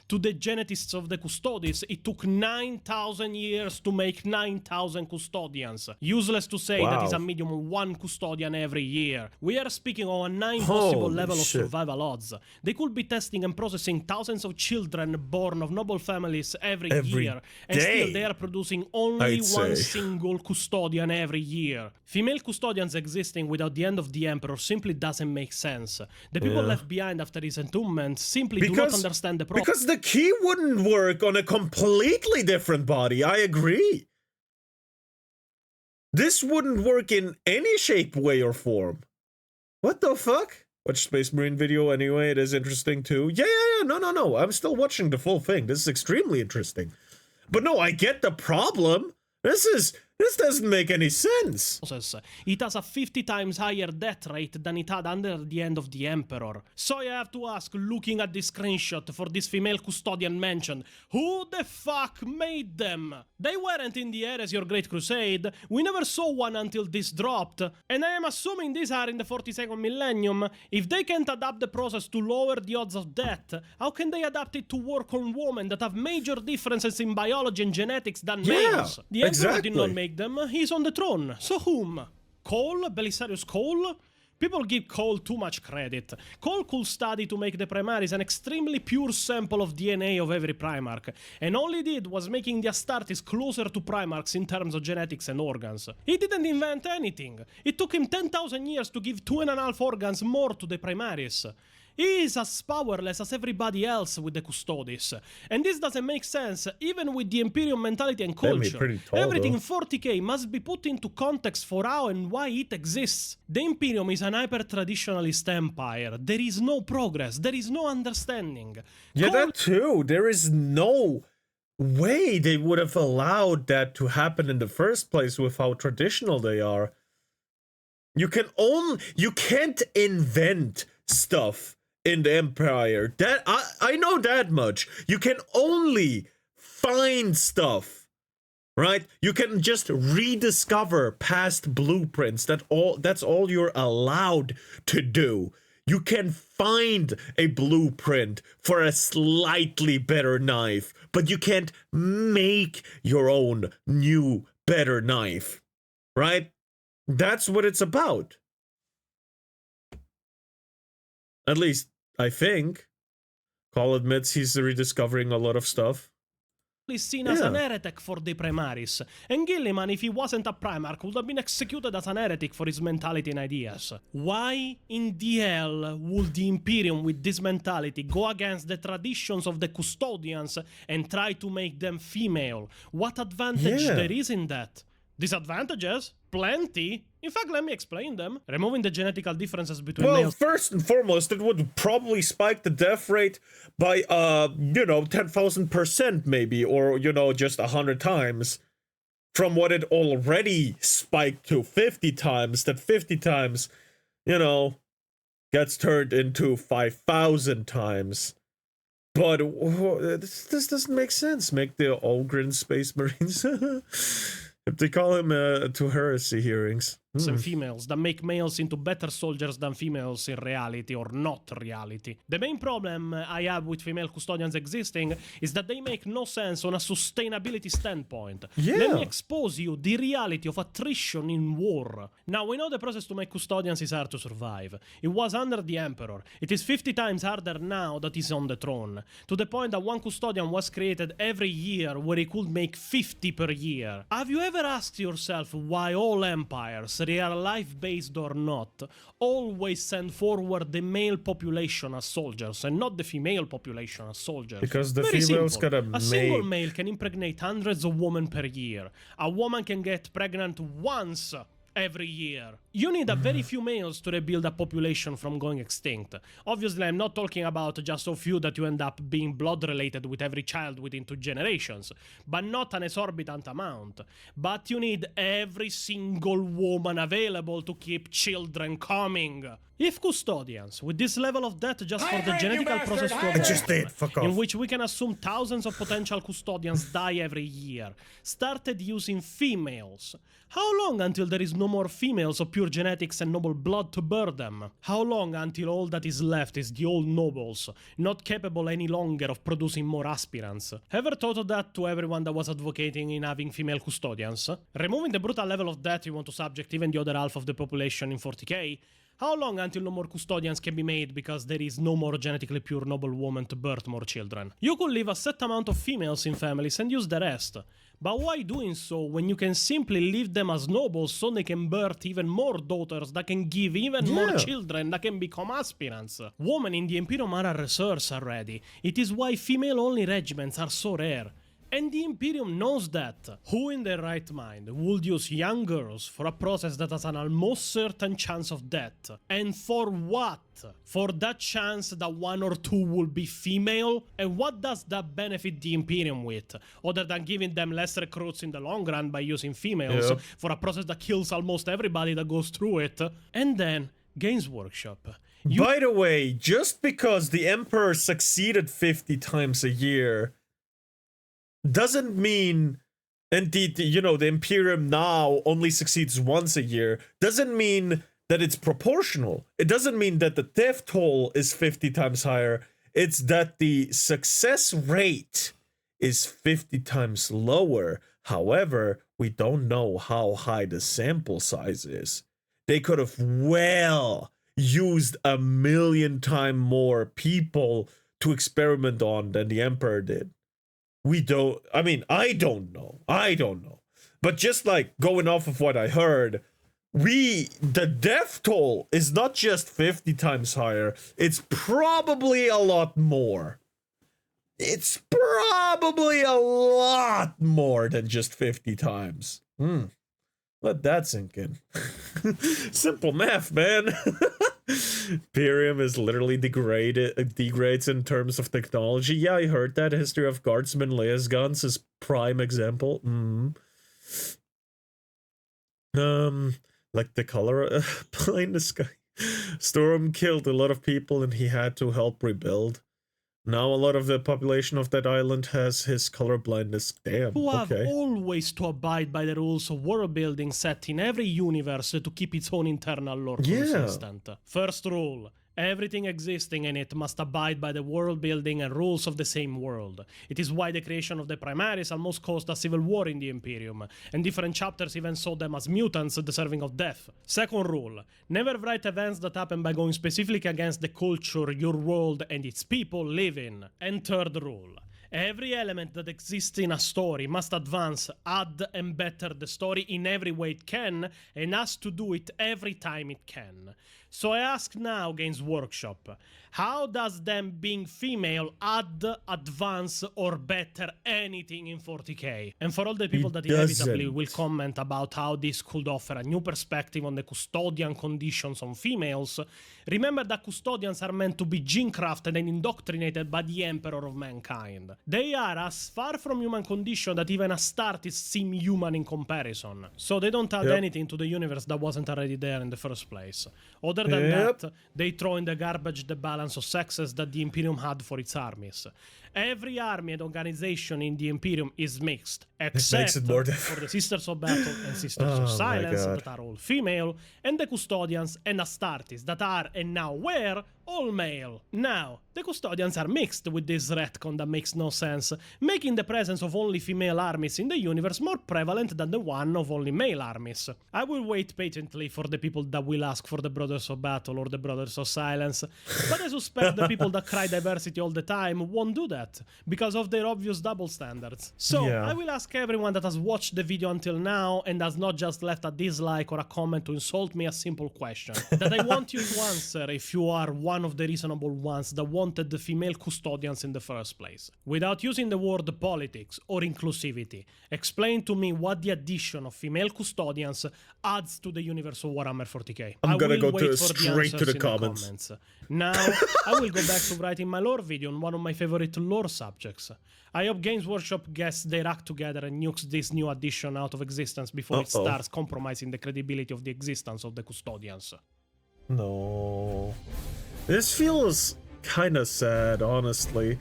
To the geneticists of the Custodes, it took 9,000 years to make 9,000 custodians. Useless to say that is a medium of 1 custodian every year. We are speaking of a 9 possible level of survival odds. They could be testing and processing thousands of children born of noble families every year, and still they are producing only one single custodian every year. Female custodians existing without the end of the Emperor simply doesn't make sense. The people left behind after his entombment simply do not understand the process. Because the key wouldn't work on a completely different body, I agree. This wouldn't work in any shape, way, or form. What the fuck? Watch Space Marine video anyway, it is interesting too. Yeah, no, I'm still watching the full thing. This is extremely interesting. But no, I get the problem. This doesn't make any sense. It has a 50 times higher death rate than it had under the end of the Emperor. So I have to ask, looking at this screenshot for this female custodian mentioned, who the fuck made them? They weren't in the air as your Great Crusade. We never saw one until this dropped. And I am assuming these are in the 42nd millennium. If they can't adapt the process to lower the odds of death, how can they adapt it to work on women that have major differences in biology and genetics than males? The Emperor did not make them. He's on the throne. So whom? Cole? Belisarius Cole? People give Cole too much credit. Cole could study to make the Primaris an extremely pure sample of DNA of every Primarch, and all he did was making the Astartes closer to Primarchs in terms of genetics and organs. He didn't invent anything. It took him 10,000 years to give 2.5 organs more to the Primaris. He is as powerless as everybody else with the Custodes. And this doesn't make sense, even with the Imperium mentality and culture. Everything in 40k must be put into context for how and why it exists. The Imperium is an hyper-traditionalist empire. There is no progress, there is no understanding. Yeah, that too. There is no way they would have allowed that to happen in the first place with how traditional they are. You can't invent stuff in the Empire. That I know that much. You can only find stuff right? You can just rediscover past blueprints. That's all you're allowed to do. You can find a blueprint for a slightly better knife, but you can't make your own new better knife, right? That's what it's about. At least I think. Cole admits he's rediscovering a lot of stuff. Seen as an heretic for the Primaris, and Gilliman, if he wasn't a Primarch, would have been executed as an heretic for his mentality and ideas. Why in the hell would the Imperium with this mentality go against the traditions of the Custodians and try to make them female? What advantage there is in that? Disadvantages? Plenty. In fact, let me explain them. Removing the genetical differences between males. First and foremost, it would probably spike the death rate by, 10,000% maybe, or, just 100 times. From what it already spiked to 50 times, that 50 times, gets turned into 5,000 times. But this doesn't make sense. Make the Ogryn Space Marines... If they call him to heresy hearings. And females that make males into better soldiers than females in reality or not reality. The main problem I have with female custodians existing is that they make no sense on a sustainability standpoint. Let me expose you the reality of attrition in war. Now, we know the process to make custodians is hard to survive. It was under the Emperor. It is 50 times harder now that he's on the throne. To the point that one custodian was created every year where he could make 50 per year. Have you ever asked yourself why all empires, real life-based or not, always send forward the male population as soldiers and not the female population as soldiers? Because the females gotta A single male can impregnate hundreds of women per year. A woman can get pregnant once every year. You need a very few males to rebuild a population from going extinct. Obviously, I'm not talking about just so few that you end up being blood related with every child within 2 generations, but not an exorbitant amount. But you need every single woman available to keep children coming. If custodians, with this level of debt just for the genetical process to evolve, in which we can assume thousands of potential custodians die every year, started using females, how long until there is no more females of pure genetics and noble blood to bear them? How long until all that is left is the old nobles, not capable any longer of producing more aspirants? Ever thought of that to everyone that was advocating in having female custodians? Removing the brutal level of debt you want to subject even the other half of the population in 40k, how long until no more custodians can be made because there is no more genetically pure noble woman to birth more children? You could leave a set amount of females in families and use the rest. But why doing so when you can simply leave them as nobles so they can birth even more daughters that can give even more children that can become aspirants? Women in the Imperium are a resource already. It is why female-only regiments are so rare. And the Imperium knows that. Who in their right mind would use young girls for a process that has an almost certain chance of death? And for what? For that chance that 1 or 2 will be female? And what does that benefit the Imperium with? Other than giving them less recruits in the long run by using females for a process that kills almost everybody that goes through it? And then, Games Workshop. By the way, just because the Emperor succeeded 50 times a year doesn't mean, and the Imperium now only succeeds once a year, doesn't mean that it's proportional. It doesn't mean that the death toll is 50 times higher. It's that the success rate is 50 times lower. However, we don't know how high the sample size is. They could have used 1,000,000 times more people to experiment on than the Emperor did. I don't know. But just like going off of what I heard, the death toll is not just 50 times higher, it's probably a lot more. It's probably a lot more than just 50 times. Let that sink in. Simple math, man. Imperium is literally degrades in terms of technology. Yeah, I heard that. History of Guardsmen Leia's guns is prime example. Like the color behind the sky. Storm killed a lot of people and he had to help rebuild. Now a lot of the population of that island has his color blindness. Damn, Who have okay. always to abide by the rules of world building set in every universe to keep its own internal lore consistent. First rule. Everything existing in it must abide by the world building and rules of the same world. It is why the creation of the Primaris almost caused a civil war in the Imperium, and different chapters even saw them as mutants deserving of death. Second rule. Never write events that happen by going specifically against the culture your world and its people live in. And third rule. Every element that exists in a story must advance, add, and better the story in every way it can, and has to do it every time it can. So I ask now, Games Workshop, how does them being female add, advance, or better anything in 40k? And for all the people that inevitably will comment about how this could offer a new perspective on the custodian conditions on females, remember that custodians are meant to be gene-crafted and indoctrinated by the Emperor of Mankind. They are as far from human condition that even Astartes seem human in comparison. So they don't add anything to the universe that wasn't already there in the first place. Other than that, they throw in the garbage the balance of sexes that the Imperium had for its armies. Every army and organization in the Imperium is mixed, except for the Sisters of Battle and Sisters of Silence that are all female, and the Custodians and Astartes that are, and now were, all male. Now, the Custodians are mixed with this retcon that makes no sense, making the presence of only female armies in the universe more prevalent than the one of only male armies. I will wait patiently for the people that will ask for the Brothers of Battle or the Brothers of Silence, but I suspect the people that cry diversity all the time won't do that, because of their obvious double standards. So, I will ask everyone that has watched the video until now and has not just left a dislike or a comment to insult me a simple question, that I want you to answer if you are one of the reasonable ones that wanted the female custodians in the first place. Without using the word politics or inclusivity, explain to me what the addition of female custodians adds to the universe of Warhammer 40k. I'm gonna go straight to the comments. Now, I will go back to writing my lore video on one of my favorite lore subjects. I hope Games Workshop gets their act together and nukes this new addition out of existence before it starts compromising the credibility of the existence of the custodians. No. This feels kind of sad, honestly.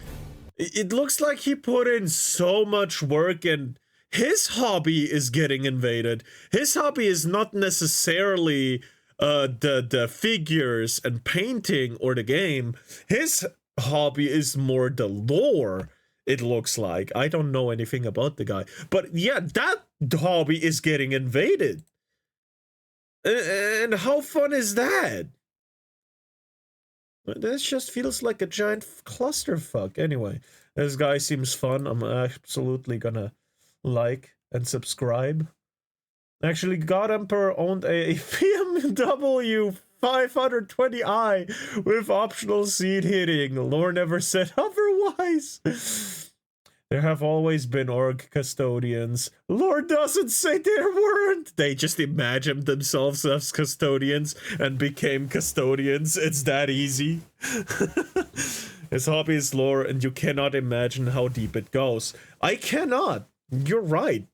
It looks like he put in so much work and his hobby is getting invaded. His hobby is not necessarily the figures and painting or the game. His hobby is more the lore, it looks like. I don't know anything about the guy. But yeah, that hobby is getting invaded. And how fun is that? This just feels like a giant clusterfuck. Anyway, this guy seems fun. I'm absolutely gonna like and subscribe. Actually, God Emperor owned a BMW 520i with optional seat heating. Lore never said otherwise. There have always been org custodians. Lore doesn't say there weren't. They just imagined themselves as custodians and became custodians. It's that easy. His hobby is lore, and you cannot imagine how deep it goes. I cannot. You're right.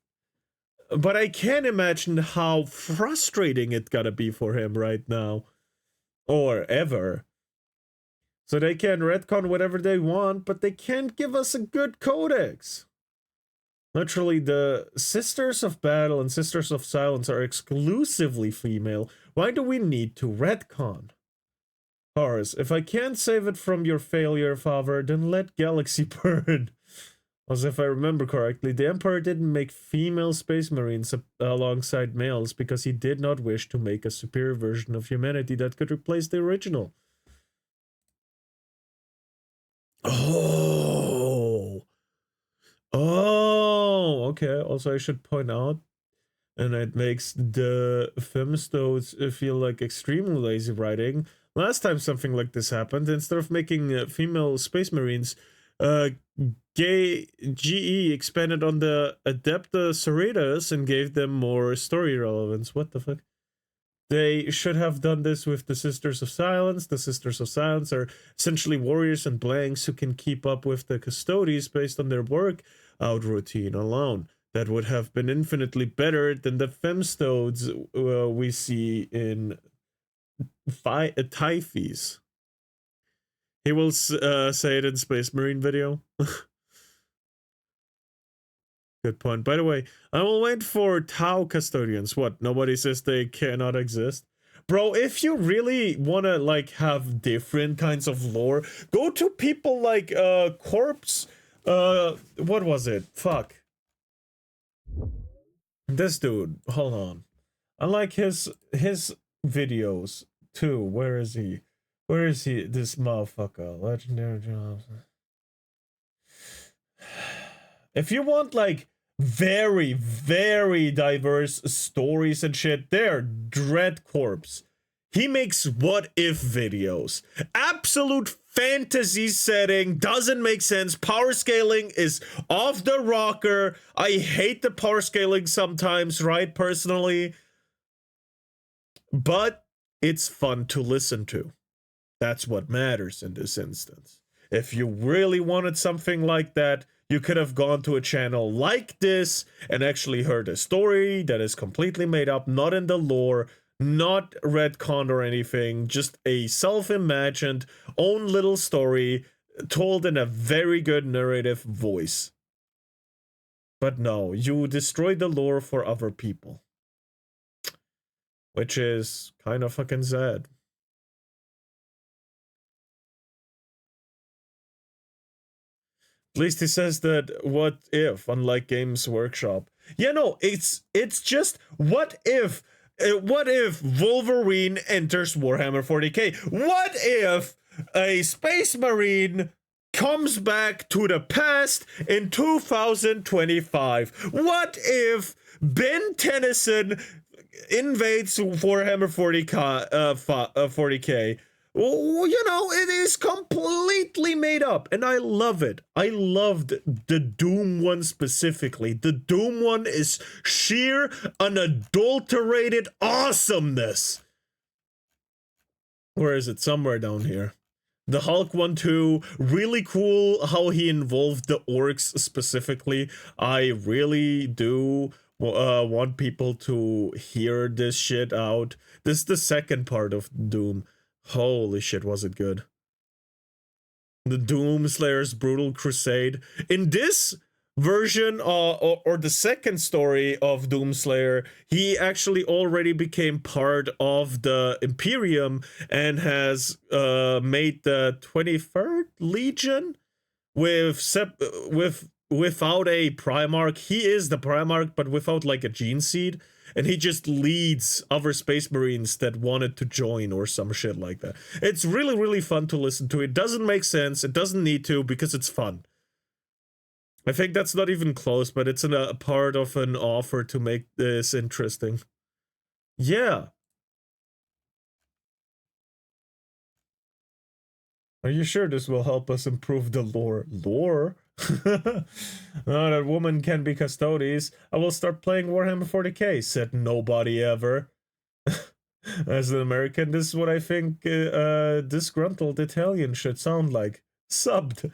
But I can imagine how frustrating it gotta be for him right now. Or ever. So they can retcon whatever they want, but they can't give us a good codex. Literally, the Sisters of Battle and Sisters of Silence are exclusively female. Why do we need to retcon? Horus, if I can't save it from your failure, Father, then let Galaxy burn. As if I remember correctly, the Emperor didn't make female Space Marines alongside males because he did not wish to make a superior version of humanity that could replace the original. Oh, okay. Also, I should point out, and it makes the Femstodes feel like extremely lazy writing. Last time something like this happened, instead of making female Space Marines, GE expanded on the Adepta Sororitas and gave them more story relevance. What the fuck? They should have done this with the Sisters of Silence. The Sisters of Silence are essentially warriors and blanks who can keep up with the Custodes based on their workout routine alone. That would have been infinitely better than the Femstodes we see in Typhis. He will say it in Space Marine video. Good point. By the way, I will wait for Tau custodians. What? Nobody says they cannot exist? Bro, if you really want to, like, have different kinds of lore, go to people like, Corpse, what was it? Fuck. This dude, hold on. I like his videos, too. Where is he? Where is he, this motherfucker? Legendary Jobs. If you want, like, very, very diverse stories and shit, there, Dread Corpse. He makes what if videos. Absolute fantasy setting, doesn't make sense. Power scaling is off the rocker. I hate the power scaling sometimes, right, personally. But it's fun to listen to. That's what matters in this instance. If you really wanted something like that, you could have gone to a channel like this and actually heard a story that is completely made up, not in the lore, not retconned or anything, just a self-imagined own little story told in a very good narrative voice. But no, you destroyed the lore for other people. Which is kind of fucking sad. At least he says that what if, unlike Games Workshop. Yeah, no, it's just what if Wolverine enters Warhammer 40k? What if a Space Marine comes back to the past in 2025? What if Ben Tennyson invades Warhammer 40k? Well, you know, it is completely made up, and I love it. I loved the Doom one specifically. The Doom one is sheer, unadulterated awesomeness. Where is it? Somewhere down here. The Hulk one too, really cool how he involved the orcs specifically. I really do want people to hear this shit out. This is the second part of Doom. Holy shit, was it good. The Doomslayer's Brutal Crusade. In this version, or the second story of Doomslayer, he actually already became part of the Imperium and has made the 23rd Legion without a Primarch. He is the Primarch, but without like a gene seed. And he just leads other Space Marines that wanted to join or some shit like that. It's really, really fun to listen to. It doesn't make sense. It doesn't need to because it's fun. I think that's not even close, but it's a part of an offer to make this interesting. Yeah. Are you sure this will help us improve the lore? Lore? That woman can be Castodes. I will start playing Warhammer 40k, said nobody ever. As an American, this is what I think disgruntled Italian should sound like. Subbed.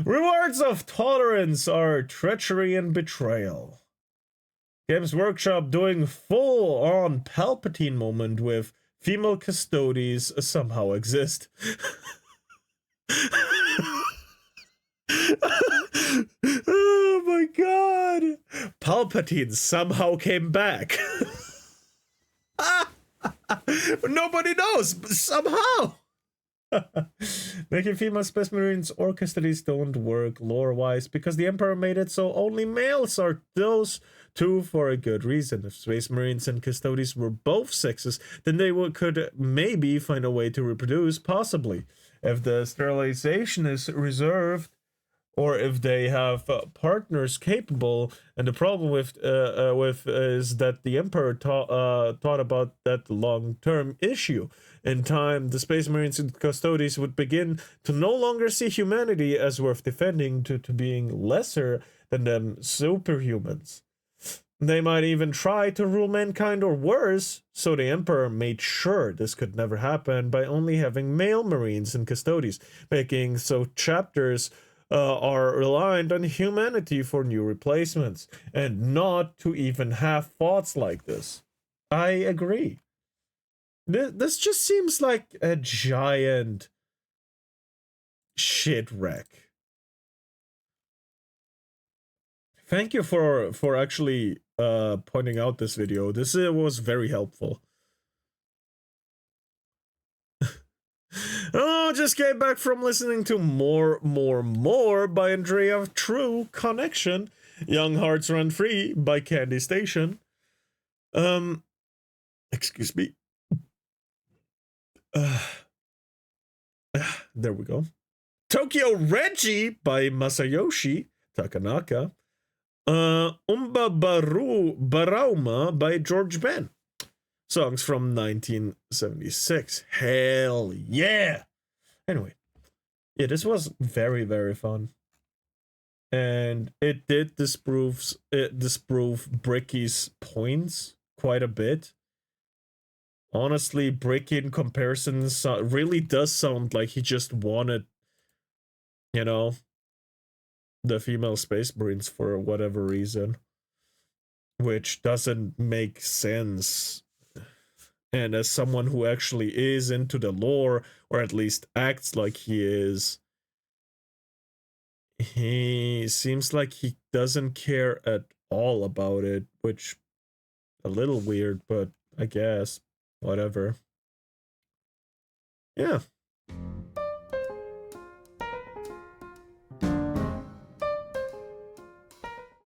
Rewards of tolerance are treachery and betrayal. Games Workshop doing full-on Palpatine moment with female Castodes somehow exist. Oh my god! Palpatine somehow came back. Nobody knows, but somehow. Making female Space Marines or Castodes don't work lore-wise because the Emperor made it so only males are those two for a good reason. If Space Marines and Castodes were both sexes, then they could maybe find a way to reproduce, possibly. If the sterilization is reserved, or if they have partners capable, and the problem with is that the Emperor thought about that long-term issue. In time, the Space Marines and Castodes would begin to no longer see humanity as worth defending to being lesser than them superhumans. They might even try to rule mankind or worse, so the Emperor made sure this could never happen by only having male Marines and Castodes, making so chapters are reliant on humanity for new replacements, and not to even have thoughts like this. I agree. This just seems like a giant shit wreck. Thank you for actually pointing out this video. This was very helpful. Oh, just came back from listening to More by Andrea True Connection. Young Hearts Run Free by Candy Station. Excuse me. There we go. Tokyo Reggie by Masayoshi Takanaka. Barauma by George Ben. Songs from 1976. Hell yeah! Anyway, yeah, this was very, very fun. And it did disprove Bricky's points quite a bit. Honestly, Bricky in comparison really does sound like he just wanted, you know, the female Space Marines for whatever reason. Which doesn't make sense. And as someone who actually is into the lore, or at least acts like he is, he seems like he doesn't care at all about it, which a little weird, but I guess whatever. Yeah.